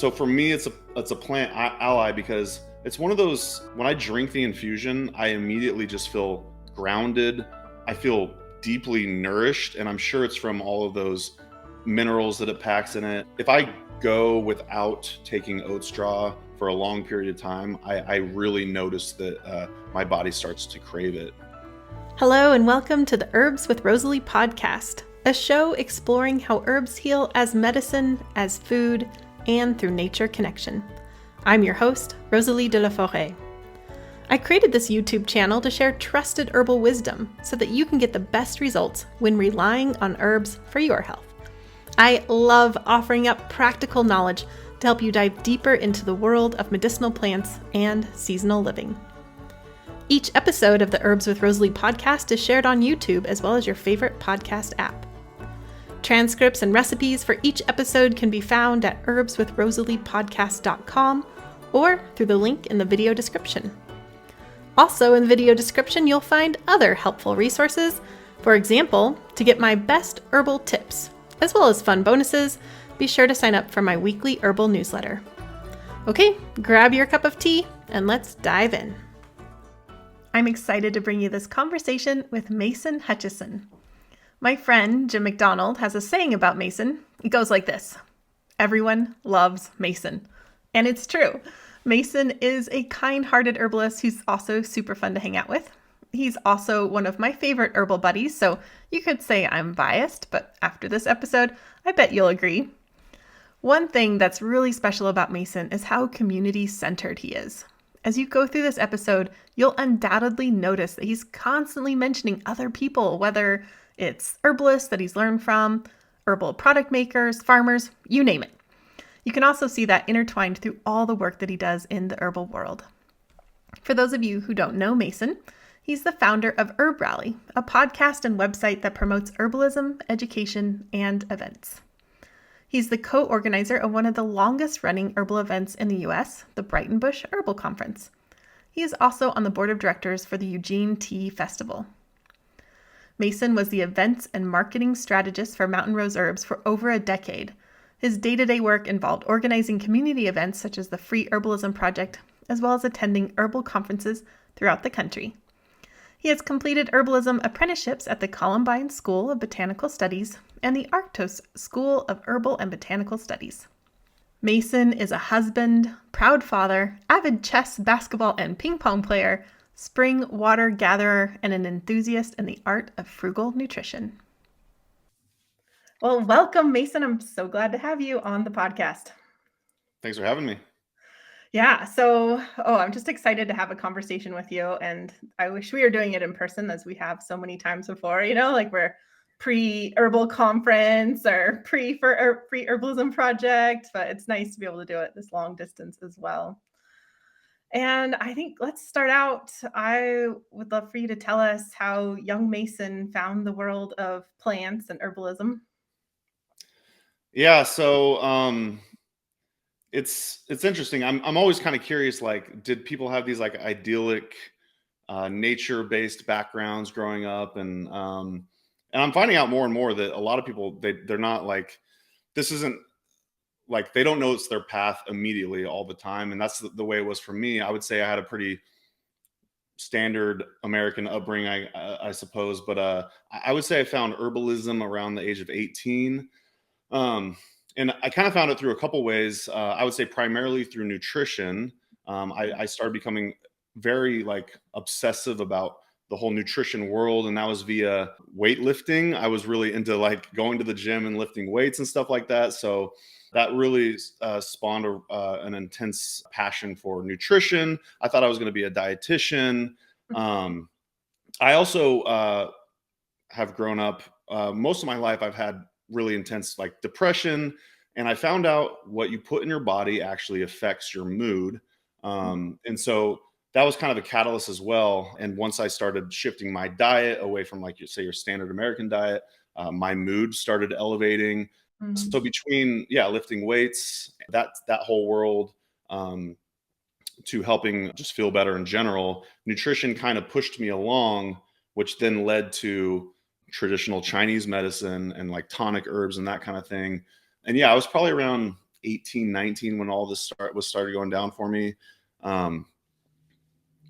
So for me, it's a plant ally because it's one of those, when I drink the infusion, I immediately just feel grounded. I feel deeply nourished, and I'm sure it's from all of those minerals that it packs in it. If I go without taking oat straw for a long period of time, I really notice that my body starts to crave it. Hello and welcome to the Herbs with Rosalee podcast, a show exploring how herbs heal as medicine, as food, and through nature connection. I'm your host, Rosalee de la Forêt. I created this YouTube channel to share trusted herbal wisdom so that you can get the best results when relying on herbs for your health. I love offering up practical knowledge to help you dive deeper into the world of medicinal plants and seasonal living. Each episode of the Herbs with Rosalee podcast is shared on YouTube as well as your favorite podcast app. Transcripts and recipes for each episode can be found at herbswithrosaleepodcast.com or through the link in the video description. Also in the video description, you'll find other helpful resources. For example, to get my best herbal tips, as well as fun bonuses, be sure to sign up for my weekly herbal newsletter. Okay, grab your cup of tea and let's dive in. I'm excited to bring you this conversation with Mason Hutchison. My friend, Jim McDonald, has a saying about Mason. It goes like this: everyone loves Mason. And it's true. Mason is a kind-hearted herbalist who's also super fun to hang out with. He's also one of my favorite herbal buddies, so you could say I'm biased, but after this episode, I bet you'll agree. One thing that's really special about Mason is how community-centered he is. As you go through this episode, you'll undoubtedly notice that he's constantly mentioning other people, whether it's herbalists that he's learned from, herbal product makers, farmers, you name it. You can also see that intertwined through all the work that he does in the herbal world. For those of you who don't know Mason, he's the founder of Herb Rally, a podcast and website that promotes herbalism, education, and events. He's the co-organizer of one of the longest-running herbal events in the U.S., the Brighton Bush Herbal Conference. He is also on the board of directors for the Eugene Tea Festival. Mason was the Events and Marketing Strategist for Mountain Rose Herbs for over a decade. His day-to-day work involved organizing community events such as the Free Herbalism Project, as well as attending herbal conferences throughout the country. He has completed herbalism apprenticeships at the Columbines School of Botanical Studies and the Arctos School of Herbal and Botanical Studies. Mason is a husband, proud father, avid chess, basketball, and ping pong player, spring water gatherer, and an enthusiast in the art of frugal nutrition. Well, welcome, Mason. I'm so glad to have you on the podcast. Thanks for having me. Yeah, I'm just excited to have a conversation with you, and I wish we were doing it in person as we have so many times before, like we're pre-herbal conference or free Herbalism Project, but it's nice to be able to do it this long distance as well. And I think let's start out. I would love for you to tell us how young Mason found the world of plants and herbalism. Yeah, so it's interesting. I'm always kind of curious, like, did people have these like idyllic nature-based backgrounds growing up? And I'm finding out more and more that a lot of people, they're not like, this isn't like, they don't know it's their path immediately all the time. And that's the way it was for me. I would say I had a pretty standard American upbringing, I suppose. But I would say I found herbalism around the age of 18. And I kind of found it through a couple ways. I would say primarily through nutrition. I started becoming very like obsessive about the whole nutrition world, and that was via weightlifting. I was really into like going to the gym and lifting weights and stuff like that. So that really spawned an intense passion for nutrition. I thought I was going to be a dietitian. I also have grown up, most of my life I've had really intense like depression, and I found out what you put in your body actually affects your mood. And so that was kind of a catalyst as well. And once I started shifting my diet away from like, say, your standard American diet, my mood started elevating. So between lifting weights, that whole world, to helping just feel better in general, nutrition kind of pushed me along, which then led to traditional Chinese medicine and like tonic herbs and that kind of thing. And I was probably around 18, 19 when all this started going down for me. Um,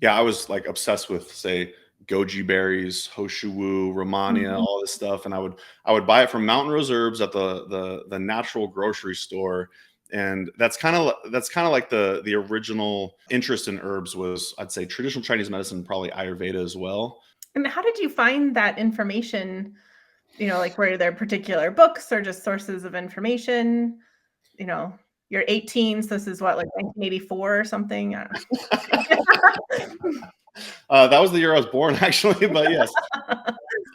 yeah, I was like obsessed with, say, goji berries, hoshuwu, romania, Mhm. all this stuff, and I would buy it from Mountain Rose Herbs at the natural grocery store, and that's kind of like the original interest in herbs was, I'd say, traditional Chinese medicine, probably Ayurveda as well. And how did you find that information? Like, were there particular books or just sources of information? You know, you're 18, so this is what, like 1984 or something? That was the year I was born, actually, but yes,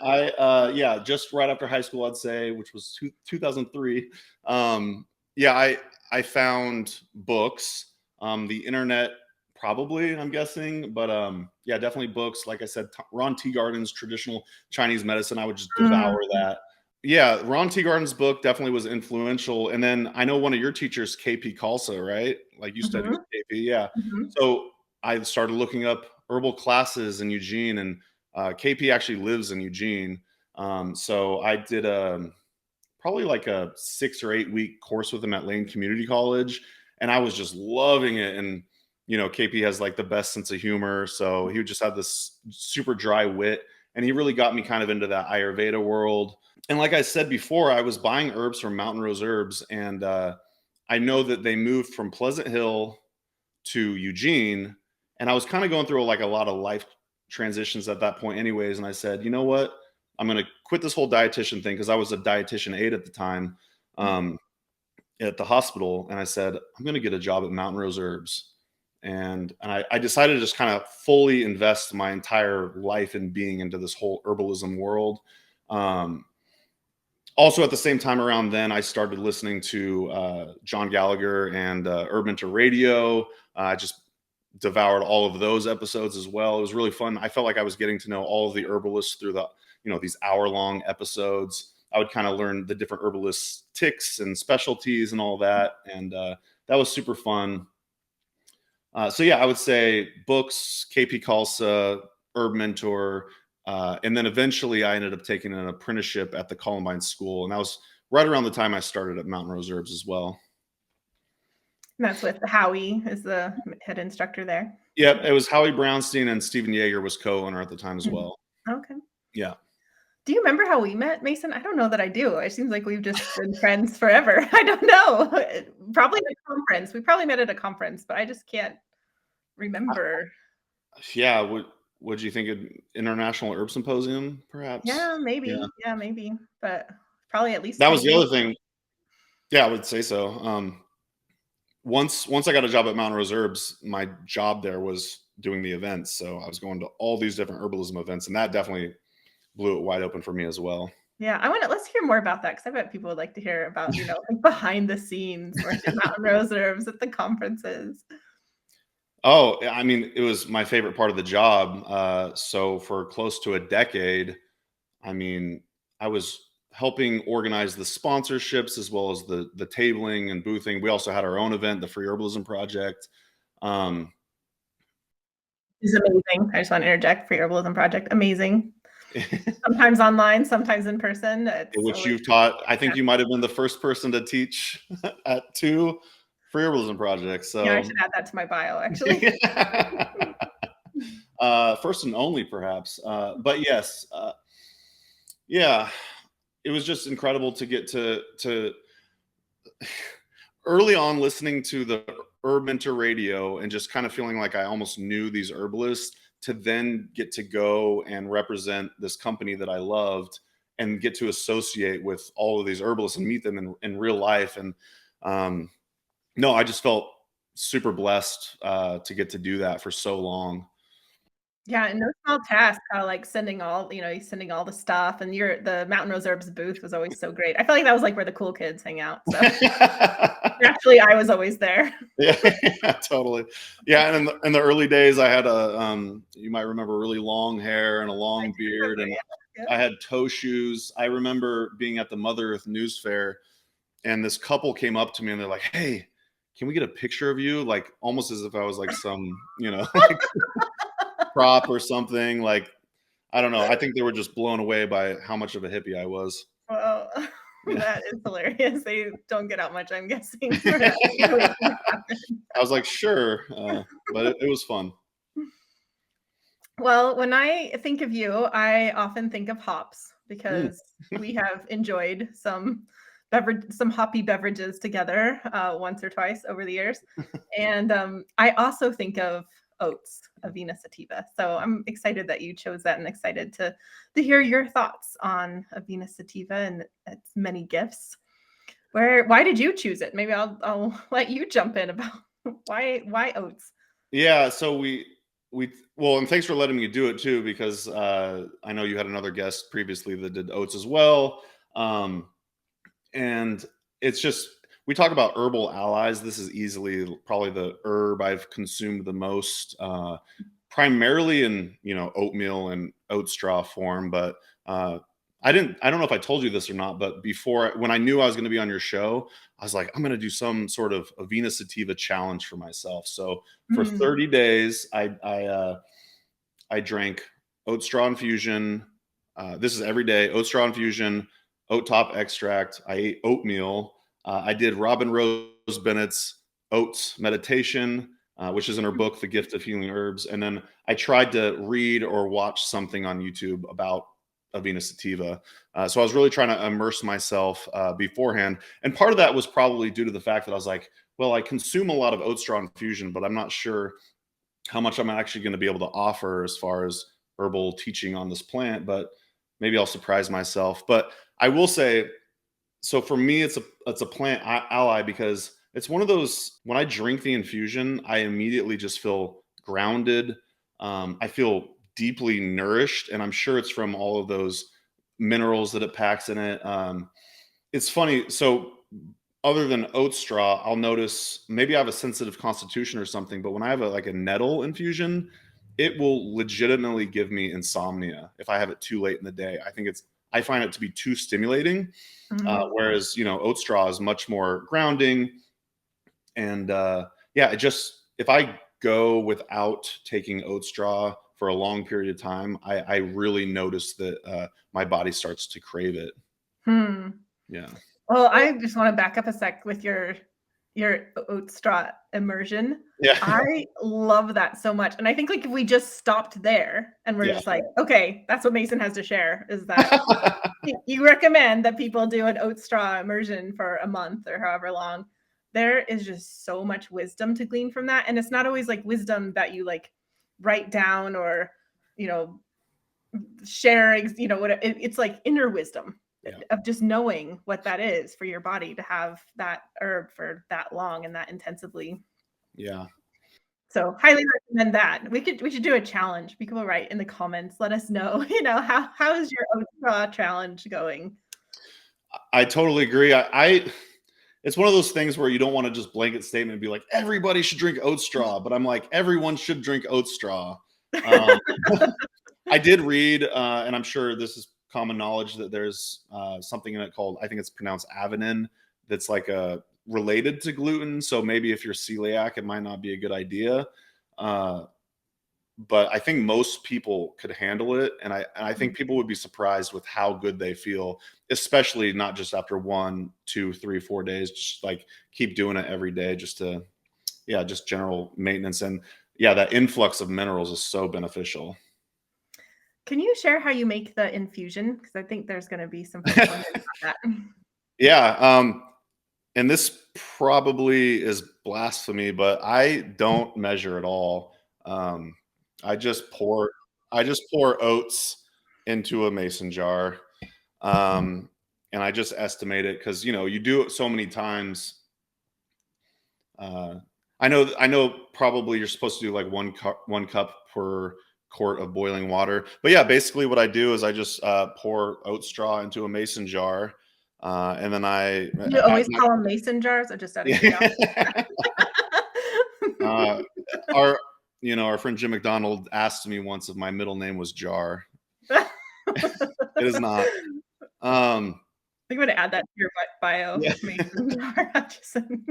yeah, just right after high school, I'd say, which was 2003. Yeah, I found books, the internet probably, I'm guessing, but yeah, definitely books. Like I said, Ron Teagarden's Traditional Chinese Medicine. I would just devour Mm, that. Yeah, Ron Teagarden's book definitely was influential. And then I know one of your teachers, KP Khalsa, right? Like you studied with mhm, KP, yeah. mhm. So I started looking up herbal classes in Eugene, and KP actually lives in Eugene. So I did probably like a 6 or 8 week course with him at Lane Community College, and I was just loving it. And KP has like the best sense of humor, so he would just have this super dry wit, and he really got me kind of into that Ayurveda world. And like I said before, I was buying herbs from Mountain Rose Herbs, and I know that they moved from Pleasant Hill to Eugene, and I was kind of going through like a lot of life transitions at that point anyways, and I said, "You know what? I'm going to quit this whole dietitian thing," because I was a dietitian aide at the time, um, at the hospital, and I said, "I'm going to get a job at Mountain Rose Herbs." And I decided to just kind of fully invest my entire life and being into this whole herbalism world. Um, Also, at the same time around then, I started listening to John Gallagher and Herb Mentor Radio. I just devoured all of those episodes as well. It was really fun. I felt like I was getting to know all of the herbalists through these hour-long episodes. I would kind of learn the different herbalists' ticks and specialties and all that, and that was super fun. So yeah, I would say books, KP Khalsa, Herb Mentor, and then eventually I ended up taking an apprenticeship at the Columbines school, and that was right around the time I started at Mountain Rose Herbs as well. And that's with Howie is the head instructor there. Yep, it was Howie Brownstein, and Stephen Yeager was co-owner at the time as Mm. well. Okay. Yeah. Do you remember how we met, Mason? I don't know that I do. It seems like we've just been friends forever. I don't know. Probably at a conference. We probably met at a conference, but I just can't remember. Yeah. Would you think an international herb symposium, perhaps? Yeah, Yeah. maybe. Yeah, maybe. But probably at least That 10 was the years. other thing. Yeah, I would say so. Once I got a job at Mountain Rose Herbs, my job there was doing the events. So I was going to all these different herbalism events, and that definitely blew it wide open for me as well. Yeah, let's hear more about that because I bet people would like to hear about, like behind the scenes work at Mountain Rose Herbs at the conferences. Oh, I mean, it was my favorite part of the job. So for close to a decade, I mean, I was helping organize the sponsorships as well as the tabling and boothing. We also had our own event, the Free Herbalism Project. Um, It's amazing. I just want to interject for Herbalism Project. Amazing. Sometimes online, sometimes in person. It's which always you've taught. I think you might have been the first person to teach at two Free Herbalism projects. yeah, I So should add that to my bio actually. first and only, perhaps. But yes, yeah, it was just incredible to get to early on listening to the Herb Mentor Radio and just kind of feeling like I almost knew these herbalists, to then get to go and represent this company that I loved and get to associate with all of these herbalists and meet them in real life. And um, no, I just felt super blessed to get to do that for so long. Yeah, and no small task, how, like, sending all the stuff, and the Mountain Rose Herbs booth was always so great. I felt like that was, like, where the cool kids hang out, so naturally, I was always there. Yeah, totally. Yeah, and in the early days, I had you might remember, really long hair and a I long do beard, remember, and yeah, I had toe shoes. I remember being at the Mother Earth News Fair, and this couple came up to me and they're like, "Hey, can we get a picture of you?" Like almost as if I was like some, like prop or something. Like I don't know. I think they were just blown away by how much of a hippie I was. yeah. Well, That is hilarious. They don't get out much, I'm guessing, for that situation to happen. I was like, sure, but it was fun. Well, when I think of you, I often think of hops Mm. because we have enjoyed some hoppy beverages together once or twice over the years. And I also think of oats, Avena sativa. So I'm excited that you chose that and excited to hear your thoughts on Avena sativa and its many gifts. Why did you choose it? Maybe I'll let you jump in about why oats. Yeah, so well, and thanks for letting me do it too, because I know you had another guest previously that did oats as well. And it's just, we talk about herbal allies. This is easily probably the herb I've consumed the most, primarily in oatmeal and oat straw form. But I don't know if I told you this or not, but when I knew I was going to be on your show, I was like, I'm going to do some sort of Avena sativa challenge for myself. So for Mm. 30 days, I drank oat straw infusion. This is every day: oat straw infusion, oat top extract. I ate oatmeal. I did Robin Rose Bennett's oats meditation, which is in her book, The Gift of Healing Herbs. And then I tried to read or watch something on YouTube about Avena sativa. So I was really trying to immerse myself beforehand. And part of that was probably due to the fact that I was like, well, I consume a lot of oat straw infusion, but I'm not sure how much I'm actually going to be able to offer as far as herbal teaching on this plant, but maybe I'll surprise myself. But I will say, so for me, it's a plant ally, because it's one of those, when I drink the infusion, I immediately just feel grounded. I feel deeply nourished, and I'm sure it's from all of those minerals that it packs in it. It's funny. So other than oat straw, I'll notice maybe I have a sensitive constitution or something, but when I have like a nettle infusion, it will legitimately give me insomnia if I have it too late in the day. I find it to be too stimulating. Mhm. Whereas, oat straw is much more grounding. And yeah, if I go without taking oat straw for a long period of time, I really notice that my body starts to crave it. Hmm. Yeah. Well, I just want to back up a sec with your oat straw immersion. Yeah. I love that so much. And I think like if we just stopped there and we're Yeah. just like, okay, that's what Mason has to share is that you recommend that people do an oat straw immersion for a month or however long. There is just so much wisdom to glean from that. And it's not always like wisdom that you like write down or, you know, share, what it's like inner wisdom Yeah. of just knowing what that is for your body to have that herb for that long and that intensively. Yeah. So highly recommend that. We should do a challenge. People write in the comments, let us know, how is your oat straw challenge going? I totally agree. It's one of those things where you don't want to just blanket statement and be like, everybody should drink oat straw, but I'm like, everyone should drink oat straw. Um, I did read, and I'm sure this is common knowledge, that there's something in it called, I think it's pronounced avenin, that's like related to gluten. So maybe if you're celiac, it might not be a good idea. Uh, but I think most people could handle it, and I think people would be surprised with how good they feel, especially not just after 1, 2, 3, 4 days. Just like keep doing it every day, just to just general maintenance. And yeah, that influx of minerals is so beneficial. Can you share how you make the infusion? Because I think there's going to be some folks wondering about that. Yeah, and this probably is blasphemy, but I don't measure at all. Um, I just pour I just pour oats into a mason jar, um, and I just estimate it, because you do it so many times. Uh, I know probably you're supposed to do like 1 cup per quart of boiling water, but yeah, basically what I do is I just pour oat straw into a mason jar, and then I You add always my call them mason jars or just out of curiosity? yeah. Uh, our our friend Jim McDonald asked me once if my middle name was Jar. It is not. Um, I'm gonna add that to your bio, yeah. Mason jar Hutchison.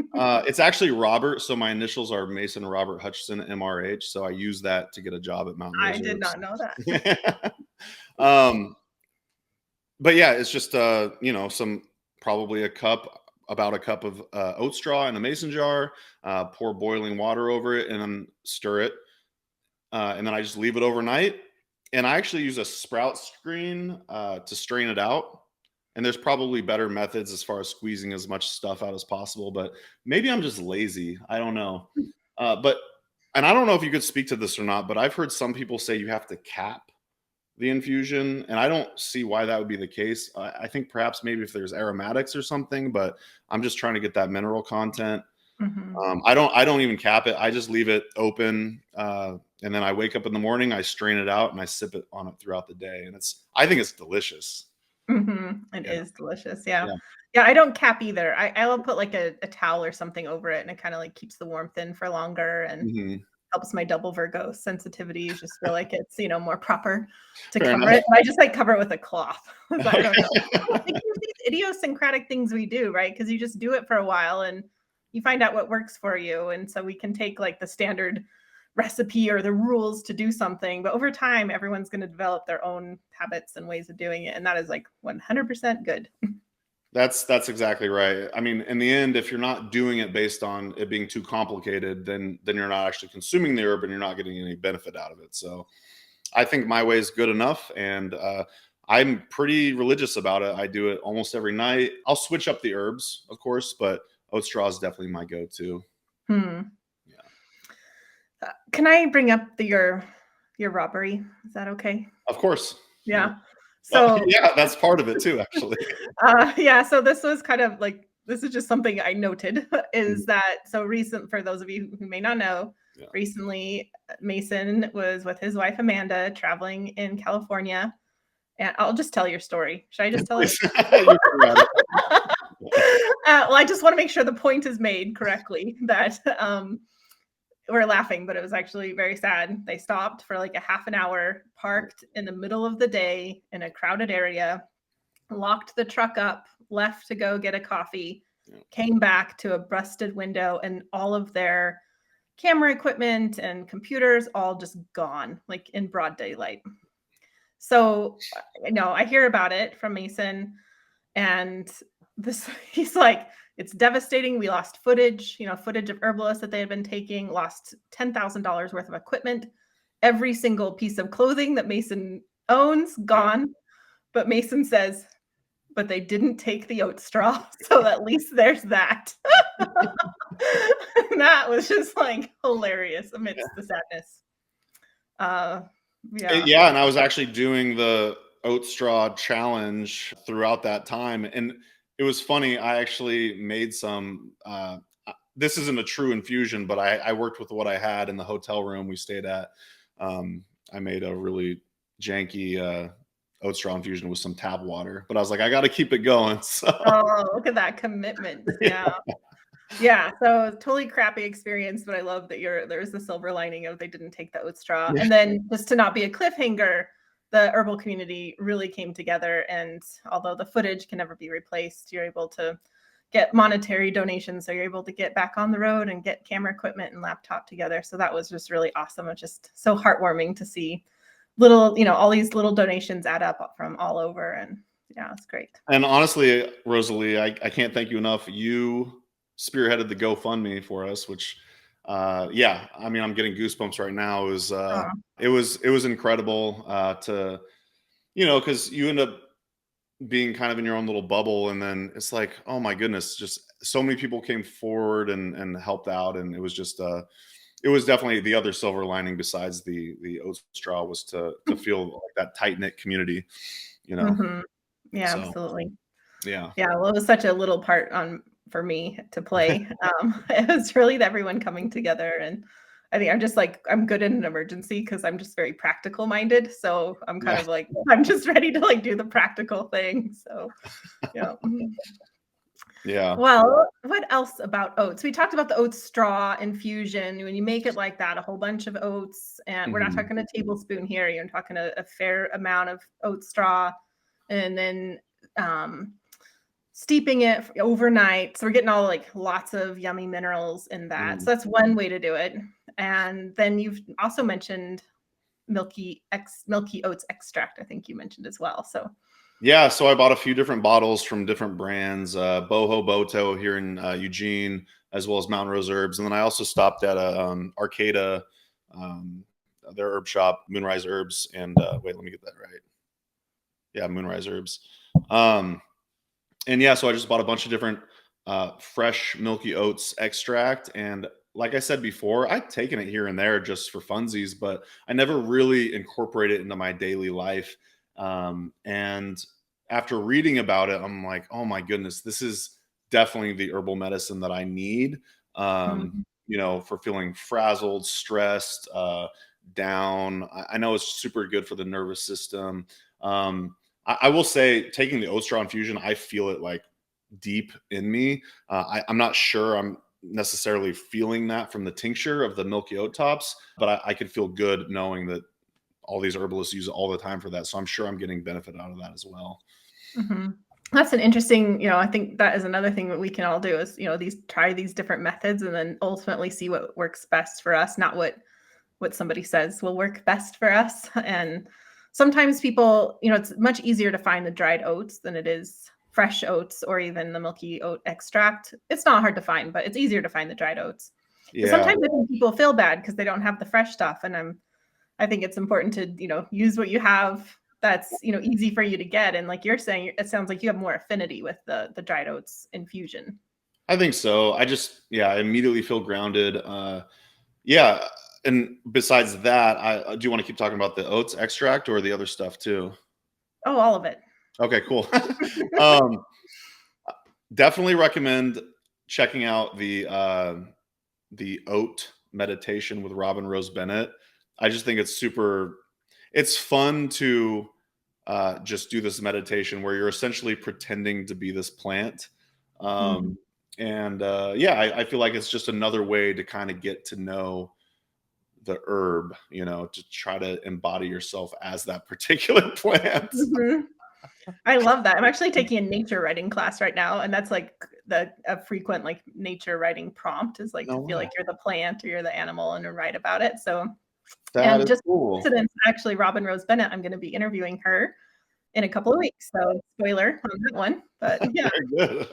It's actually Robert, so my initials are Mason Robert Hutchison, MRH. So I use that to get a job at Mountain I did Reserves. not know that. um, but yeah, it's just some. probably about a cup of oat straw in a mason jar, pour boiling water over it, and then stir it. And then I just leave it overnight. And I actually use a sprout screen to strain it out. And there's probably better methods as far as squeezing as much stuff out as possible, but maybe I'm just lazy. I don't know. But and I don't know if you could speak to this or not, but I've heard some people say you have to cap the infusion, and I don't see why that would be the case. I think perhaps maybe if there's aromatics or something, but I'm just trying to get that mineral content. Hmm. I don't even cap it. I just leave it open, and then I wake up in the morning, I strain it out, and I sip it on it throughout the day, and I think it's delicious. It Yeah, is delicious. Yeah. yeah, Yeah. I don't cap either. I will put like a towel or something over it and it kind of like keeps the warmth in for longer and hmm helps my double Virgo sensitivities just feel like it's, more proper to fair cover enough. it. I just like cover it with a cloth. So I Okay. don't know. Like these idiosyncratic things we do, right? Because you just do it for a while and you find out what works for you. And so we can take like the standard recipe or the rules to do something, but over time, everyone's going to develop their own habits and ways of doing it. And that is like 100% good. That's exactly right. I mean, in the end, if you're not doing it based on it being too complicated, then you're not actually consuming the herb and you're not getting any benefit out of it. So I think my way is good enough, and I'm pretty religious about it. I do it almost every night. I'll switch up the herbs, of course, but oat straw is definitely my go-to. Hmm. Yeah, Can I bring up your robbery? Is that okay? of course. Yeah, Yeah. So, yeah, that's part of it too, actually. yeah, so this was kind of like this is just something I noted is Mhm. that so recent for those of you who may not know, Yeah. recently Mason was with his wife Amanda traveling in California. And I'll just tell your story. Should I just tell it? Please, you can add it. Well, I just want to make sure the point is made correctly that we're laughing, but it was actually very sad. They stopped for like a half an hour, parked in the middle of the day in a crowded area, locked the truck up, left to go get a coffee, Yeah. came back to a busted window, and all of their camera equipment and computers all just gone, like in broad daylight. So, I hear about it from Mason, and this he's like, it's devastating. We lost footage of herbalists that they had been taking, lost $10,000 worth of equipment, every single piece of clothing that Mason owns gone. But Mason says, but they didn't take the oat straw, so at least there's that. And that was just like hilarious amidst the sadness. Uh, yeah. Yeah, and I was actually doing the oat straw challenge throughout that time, and it was funny. I actually made some. This isn't a true infusion, but I worked with what I had in the hotel room we stayed at. I made a really janky oat straw infusion with some tap water, but I was like, I got to keep it going. So Oh, look at that commitment. Yeah. Yeah, so totally crappy experience, but I love that there's the silver lining of they didn't take the oat straw. yeah, And then just to not be a cliffhanger, the herbal community really came together. And although the footage can never be replaced, you're able to get monetary donations. So you're able to get back on the road and get camera equipment and laptop together. So that was just really awesome. It's just so heartwarming to see all these little donations add up from all over. And yeah, it's great. and honestly, Rosalie, I can't thank you enough. You spearheaded the GoFundMe for us, which, yeah, I mean, I'm getting goosebumps right now. Oh, It was incredible to, because you end up being kind of in your own little bubble, and then it's like, oh my goodness, just so many people came forward and helped out, and it was just it was definitely the other silver lining besides the oat straw was to feel like that tight knit community, you know. mhm. Yeah, So absolutely. yeah. Yeah, well, it was such a little part on for me to play. It was really everyone coming together, and I think I'm just like I'm good in an emergency because I'm just very practical minded. So I'm kind Yeah. of like I'm just ready to like do the practical thing. So yeah. Yeah. Well, what else about oats? We talked about the oat straw infusion. When you make it like that, a whole bunch of oats, and we're not Mhm. talking a tablespoon here. You're talking a fair amount of oat straw, and then steeping it overnight. So we're getting all like lots of yummy minerals in that. Mm. So that's one way to do it. And then you've also mentioned milky oats extract. I think you mentioned as well. So Yeah, so I bought a few different bottles from different brands, Boho Boto here in Eugene, as well as Mountain Rose Herbs, and then I also stopped at a Arcata, um, their herb shop, Moonrise Herbs, and wait, let me get that right. Yeah, Moonrise Herbs. Um, and yeah, so I just bought a bunch of different fresh milky oats extract. And like I said before, I've taken it here and there just for funsies, but I never really incorporate it into my daily life. And after reading about it, I'm like, oh my goodness, this is definitely the herbal medicine that I need. Mhm. For feeling frazzled, stressed, down. I know it's super good for the nervous system. Um, I will say, taking the oatstraw infusion, I feel it like deep in me. I'm not sure I'm necessarily feeling that from the tincture of the milky oat tops, but I could feel good knowing that all these herbalists use it all the time for that. So I'm sure I'm getting benefit out of that as well. Mhm. That's an interesting, I think that is another thing that we can all do is, try these different methods and then ultimately see what works best for us, not what somebody says will work best for us. And sometimes people, it's much easier to find the dried oats than it is fresh oats or even the milky oat extract. It's not hard to find, but it's easier to find the dried oats. Because Yeah, sometimes I think people feel bad because they don't have the fresh stuff. And I think it's important to, use what you have that's, easy for you to get. And like you're saying, it sounds like you have more affinity with the dried oats infusion. I think so. I immediately feel grounded. Yeah. And besides that, I do you want to keep talking about the oats extract or the other stuff too? Oh, all of it. Okay, cool. um, Definitely recommend checking out the oat meditation with Robin Rose Bennett. I just think it's fun to just do this meditation where you're essentially pretending to be this plant. Mhm. Um, and I feel like it's just another way to kind of get to know the herb, to try to embody yourself as that particular plant. Mhm. I love that. I'm actually taking a nature writing class right now, and that's like a frequent like nature writing prompt is like No to feel way. like you're the plant or you're the animal and to write about it. So, That and is just cool. coincidence, actually, Robin Rose Bennett, I'm going to be interviewing her in a couple of weeks. So, spoiler on that one, but yeah. Very good.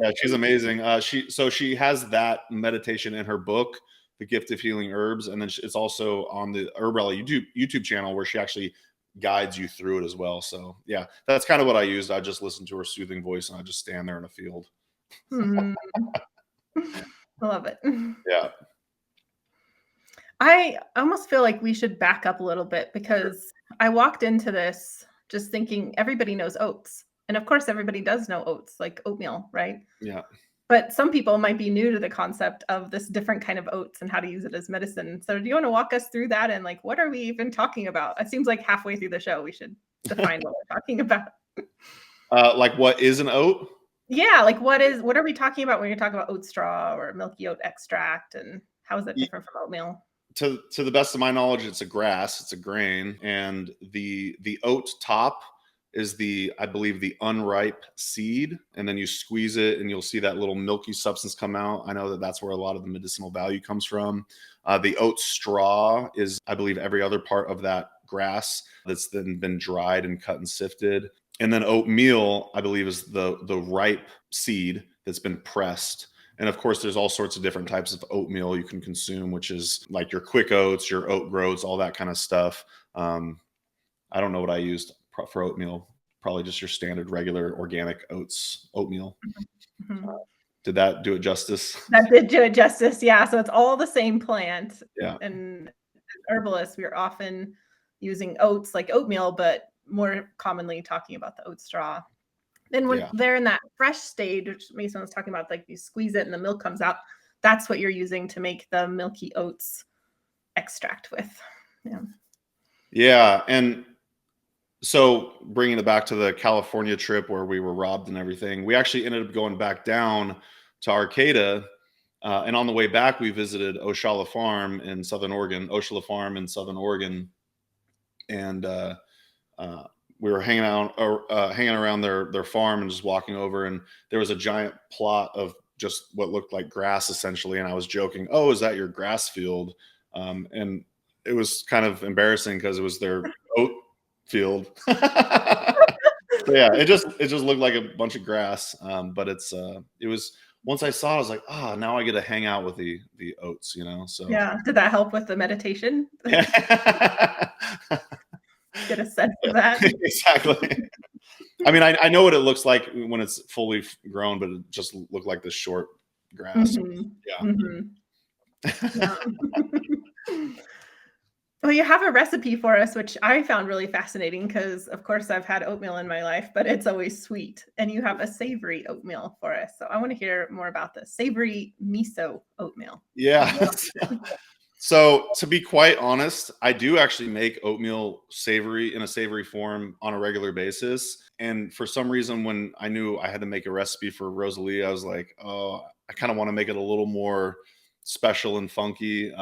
Yeah, she's amazing. She has that meditation in her book, The Gift of Healing Herbs, and then it's also on the Herbal YouTube channel where she actually guides you through it as well. So yeah, that's kind of what I used. I just listened to her soothing voice and I just stand there in a field. Mhm. I love it. Yeah. I almost feel like we should back up a little bit because I walked into this just thinking everybody knows oats. And of course, everybody does know oats, like oatmeal, right? Yeah. But some people might be new to the concept of this different kind of oats and how to use it as medicine. So, do you want to walk us through that and like what are we even talking about? It seems like halfway through the show we should define what we're talking about. Like what is an oat? Yeah, like what are we talking about when you're talking about oat straw or milky oat extract and how is that Y- different from oatmeal? To the best of my knowledge, it's a grass, it's a grain, and the oat top is I believe the unripe seed, and then you squeeze it and you'll see that little milky substance come out. I know that that's where a lot of the medicinal value comes from. The oat straw is, I believe, every other part of that grass that's then been dried and cut and sifted. And then oatmeal, I believe, is the ripe seed that's been pressed. And of course, there's all sorts of different types of oatmeal you can consume, which is like your quick oats, your oat groats, all that kind of stuff. I don't know what I used for oatmeal. Probably just your standard, regular, organic oatmeal. Mhm. Did that do it justice? That did do it justice, yeah, so it's all the same plant, Yeah, and as herbalists, we are often using oats like oatmeal, but more commonly talking about the oat straw. Then when yeah, they're in that fresh stage, which Mason was talking about, like you squeeze it and the milk comes out, that's what you're using to make the milky oats extract with. Yeah. yeah. And so bringing it back to the California trip where we were robbed and everything, we actually ended up going back down to Arcata. And on the way back, we visited Ochala Farm in Southern Oregon, and uh, we were hanging around their farm and just walking over, and there was a giant plot of just what looked like grass essentially. And I was joking, "Oh, is that your grass field?" And it was kind of embarrassing because it was their oat field. So yeah, it just looked like a bunch of grass. But it was, once I saw it, I was like, now I get to hang out with the oats, so. Yeah. Did that help with the meditation? Yeah. Get a sense of that. Exactly. I mean, I know what it looks like when it's fully grown, but it just looked like this short grass. Mhm. Yeah. Mhm. Yeah. Well, you have a recipe for us, which I found really fascinating because, of course, I've had oatmeal in my life, but it's always sweet. And you have a savory oatmeal for us. So I want to hear more about the Savory Miso Oatmeal. Yeah. So to be quite honest, I do actually make oatmeal savory in a savory form on a regular basis. And for some reason, when I knew I had to make a recipe for Rosalee, I was like, oh, I kind of want to make it a little more special and funky.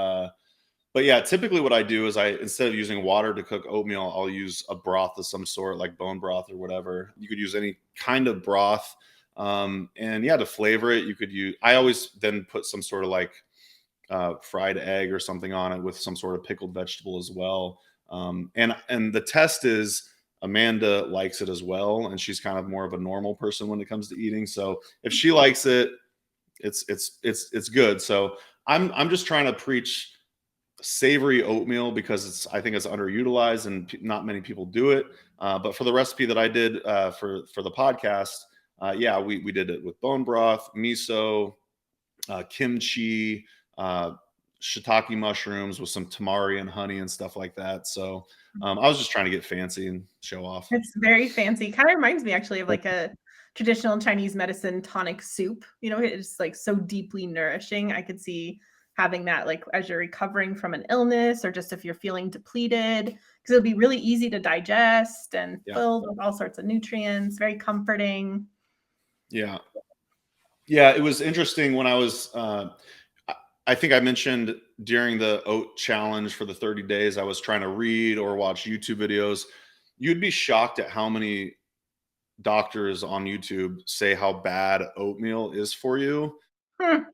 But yeah, typically what I do is instead of using water to cook oatmeal, I'll use a broth of some sort, like bone broth or whatever. You could use any kind of broth. And yeah, to flavor it, I always then put some sort of like fried egg or something on it with some sort of pickled vegetable as well. And the test is Amanda likes it as well, and she's kind of more of a normal person when it comes to eating. So if she likes it, it's good. So I'm just trying to preach savory oatmeal because I think it's underutilized and not many people do it. But for the recipe that I did for the podcast, yeah, we did it with bone broth, miso, kimchi, uh, shiitake mushrooms with some tamari and honey and stuff like that. So I was just trying to get fancy and show off. It's very fancy. Kind of reminds me actually of like a traditional Chinese medicine tonic soup. It's like so deeply nourishing. I could see having that like as you're recovering from an illness or just if you're feeling depleted, because it'll be really easy to digest and Yeah. filled with all sorts of nutrients, very comforting. Yeah. Yeah. It was interesting when I think I mentioned during the oat challenge for the 30 days, I was trying to read or watch YouTube videos. You'd be shocked at how many doctors on YouTube say how bad oatmeal is for you. Hmm.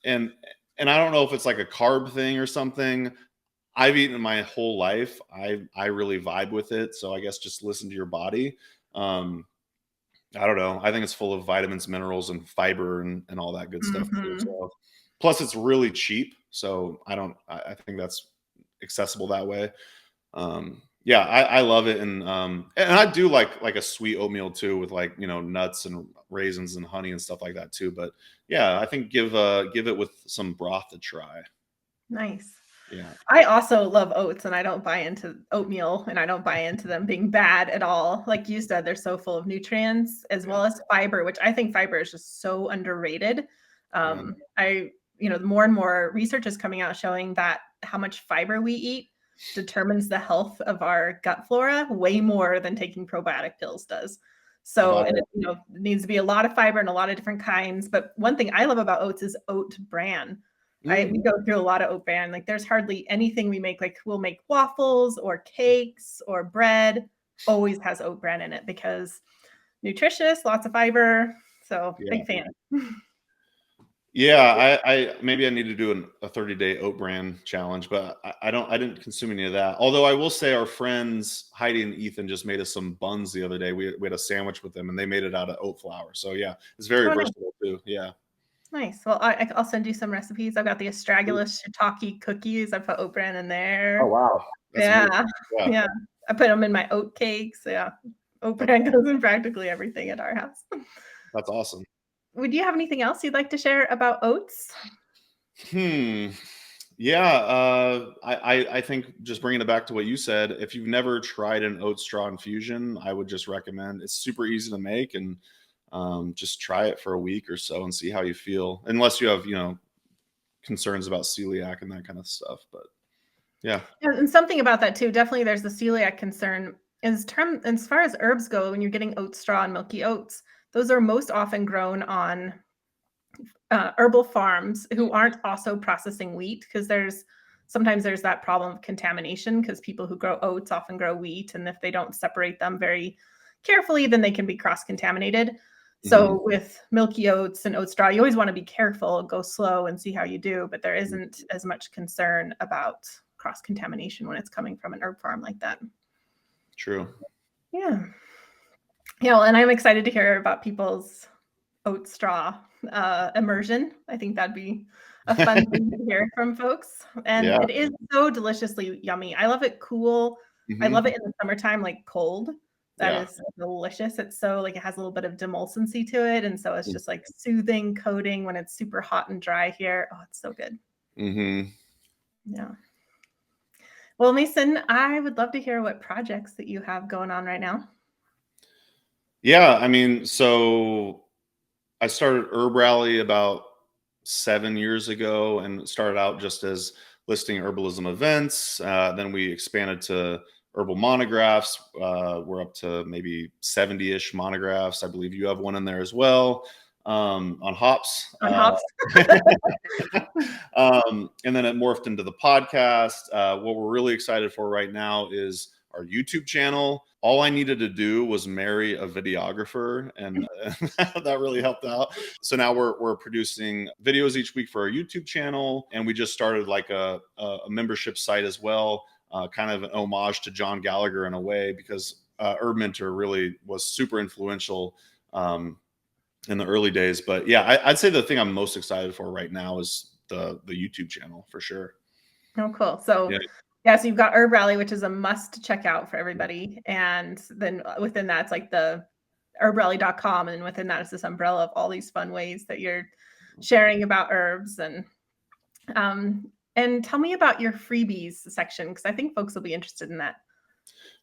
And and I don't know if it's like a carb thing or something. I've eaten my whole life. I really vibe with it. So I guess just listen to your body. Um, I don't know. I think it's full of vitamins, minerals, and fiber and all that good stuff too. Mhm. So plus it's really cheap. So I think that's accessible that way. Yeah, I love it. And I do like a sweet oatmeal too with like, nuts and raisins and honey and stuff like that too. But yeah, I think give it with some broth a try. Nice. Yeah. I also love oats and I don't buy into oatmeal and I don't buy into them being bad at all. Like you said, they're so full of nutrients as Yeah. well as fiber, which I think fiber is just so underrated. Yeah. More and more research is coming out showing that how much fiber we eat determines the health of our gut flora way more than taking probiotic pills does. So, About and it. it needs to be a lot of fiber and a lot of different kinds. But one thing I love about oats is oat bran. Mm. We go through a lot of oat bran. Like there's hardly anything we make. Like we'll make waffles or cakes or bread. Always has oat bran in it because nutritious, lots of fiber. So Yeah. big fan. Yeah, I maybe I need to do a 30-day oat bran challenge, but I didn't consume any of that. Although I will say our friends Heidi and Ethan just made us some buns the other day. We had a sandwich with them and they made it out of oat flour. So yeah, it's very Oh, nice. versatile too. Yeah. Nice. Well, I'll send you some recipes. I've got the astragalus shiitake cookies. I put oat bran in Oh there. wow. That's amazing. Yeah. Yeah. Yeah. I put them in my oat cakes. Yeah. Oat bran goes in practically everything at our house. That's awesome. Would you have anything else you'd like to share about oats? Hmm. Yeah, I think just bringing it back to what you said, if you've never tried an oat straw infusion, I would just recommend. It's super easy to make, and just try it for a week or so and see how you feel. Unless you have, concerns about celiac and that kind of stuff. But yeah, Yeah, and something about that too. Definitely, there's the celiac concern. As far as herbs go, when you're getting oat straw and milky oats, those are most often grown on herbal farms who aren't also processing wheat because sometimes there's that problem of contamination because people who grow oats often grow wheat, and if they don't separate them very carefully, then they can be cross-contaminated. hmm, So with milky oats and oat straw, you always want to be careful, go slow and see how you do, but there isn't as much concern about cross-contamination when it's coming from an herb farm like that. true. Yeah. And I'm excited to hear about people's oat straw immersion. I think that'd be a fun thing to hear from folks. And Yeah. it is so deliciously yummy. I love it cool. I love Hmm. it in the summertime, like cold. That Yeah. is delicious. It's so like it has a little bit of demulcency to it. And so it's just like soothing, coating when it's super hot and dry here. Oh, it's so good. Hmm. Yeah. Well, Mason, I would love to hear what projects that you have going on right now. Yeah. I mean, so I started Herb Rally about 7 years ago and started out just as listing herbalism events. Then we expanded to herbal monographs. We're up to maybe 70-ish monographs. I believe you have one in there as well, on hops. On hops. And then it morphed into the podcast. What we're really excited for right now is our YouTube channel. All I needed to do was marry a videographer, and that really helped out. So now we're producing videos each week for our YouTube channel, and we just started like a membership site as well, kind of an homage to John Gallagher in a way, because Herb Mentor really was super influential in the early days. But yeah, I'd say the thing I'm most excited for right now is the YouTube channel for sure. Oh, cool. So, Yeah. yeah, so you've got Herb Rally, which is a must check out for everybody. And then within that, it's like the herbrally.com. And within that, it's this umbrella of all these fun ways that you're sharing about herbs. And tell me about your freebies section, because I think folks will be interested in that.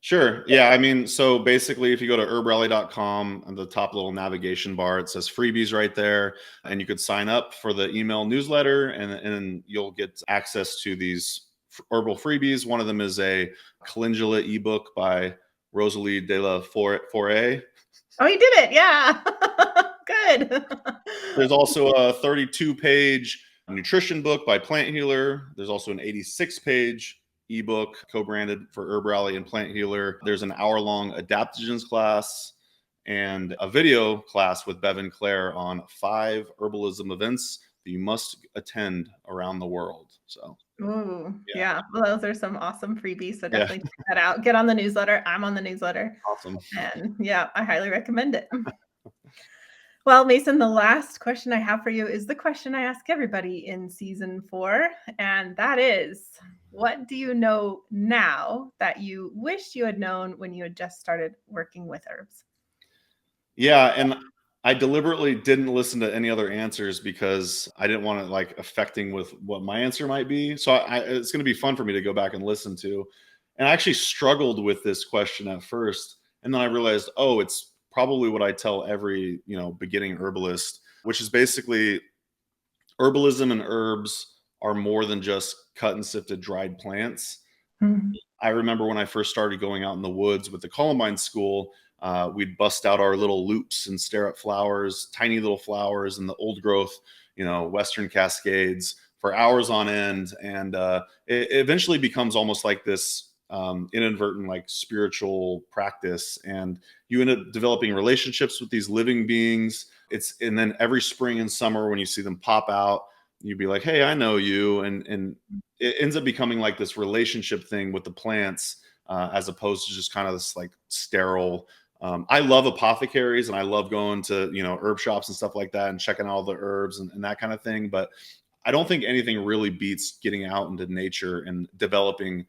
Sure. Yeah. I mean, so basically, if you go to herbrally.com, on the top little navigation bar, it says freebies right there. And you could sign up for the email newsletter, and you'll get access to these herbal freebies. One of them is a calendula ebook by Rosalee de la Forêt. Oh, you did it. Yeah. Good. There's also a 32-page nutrition book by Plant Healer. There's also an 86-page ebook co-branded for Herb Rally and Plant Healer. There's an hour-long adaptogens class and a video class with Bevan Clare on 5 herbalism events that you must attend around the world. So, Ooh, yeah. yeah. Well, those are some awesome freebies. So Yeah. definitely check that out. Get on the newsletter. I'm on the newsletter. Awesome. And yeah, I highly recommend it. Well, Mason, the last question I have for you is the question I ask everybody in season 4. And that is, what do you know now that you wish you had known when you had just started working with herbs? Yeah, and I deliberately didn't listen to any other answers because I didn't want it like affecting with what my answer might be. So it's going to be fun for me to go back and listen to. And I actually struggled with this question at first, and then I realized, oh, it's probably what I tell every beginning herbalist, which is basically herbalism and herbs are more than just cut and sifted dried plants. Mhm. I remember when I first started going out in the woods with the Columbines school, we'd bust out our little loops and stare at flowers, tiny little flowers in the old growth, Western Cascades for hours on end. And it eventually becomes almost like this inadvertent, like spiritual practice. And you end up developing relationships with these living beings. And then every spring and summer when you see them pop out, you'd be like, hey, I know you. And it ends up becoming like this relationship thing with the plants, as opposed to just kind of this like sterile. I love apothecaries and I love going to herb shops and stuff like that and checking out all the herbs and that kind of thing. But I don't think anything really beats getting out into nature and developing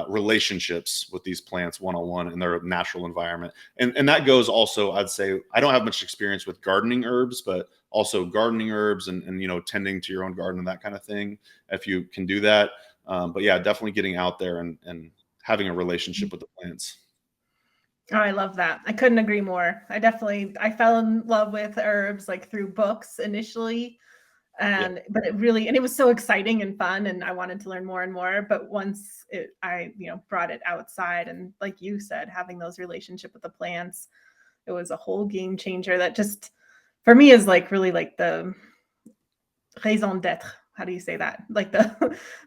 relationships with these plants one-on-one in their natural environment. And that goes also, I'd say, I don't have much experience with gardening herbs, but also gardening herbs and tending to your own garden and that kind of thing, if you can do that. But yeah, definitely getting out there and having a relationship with the plants. Oh, I love that. I couldn't agree more. I fell in love with herbs like through books initially. Yeah. But it was so exciting and fun, and I wanted to learn more and more. But once I brought it outside, and like you said, having those relationship with the plants, it was a whole game changer that just for me is like really like the raison d'être. How do you say that? Like the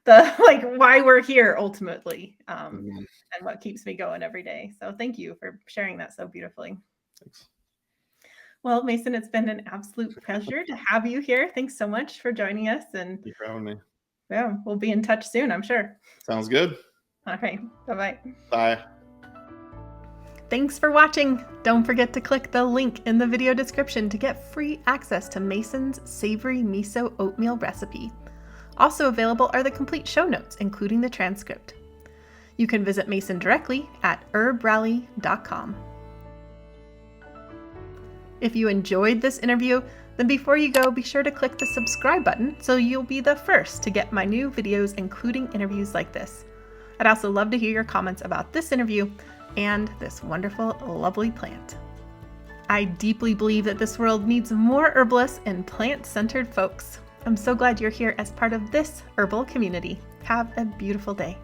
like why we're here ultimately, Mhm. and what keeps me going every day. So thank you for sharing that so beautifully. Thanks. Well, Mason, it's been an absolute pleasure to have you here. Thanks so much for joining us. And Thank you for having me. yeah, we'll be in touch soon, I'm sure. Sounds good. All right. Bye bye. Bye. Thanks for watching! Don't forget to click the link in the video description to get free access to Mason's Savory Miso Oatmeal recipe. Also available are the complete show notes, including the transcript. You can visit Mason directly at herbrally.com. If you enjoyed this interview, then before you go, be sure to click the subscribe button so you'll be the first to get my new videos, including interviews like this. I'd also love to hear your comments about this interview and this wonderful, lovely plant. I deeply believe that this world needs more herbalists and plant-centered folks. I'm so glad you're here as part of this herbal community. Have a beautiful day.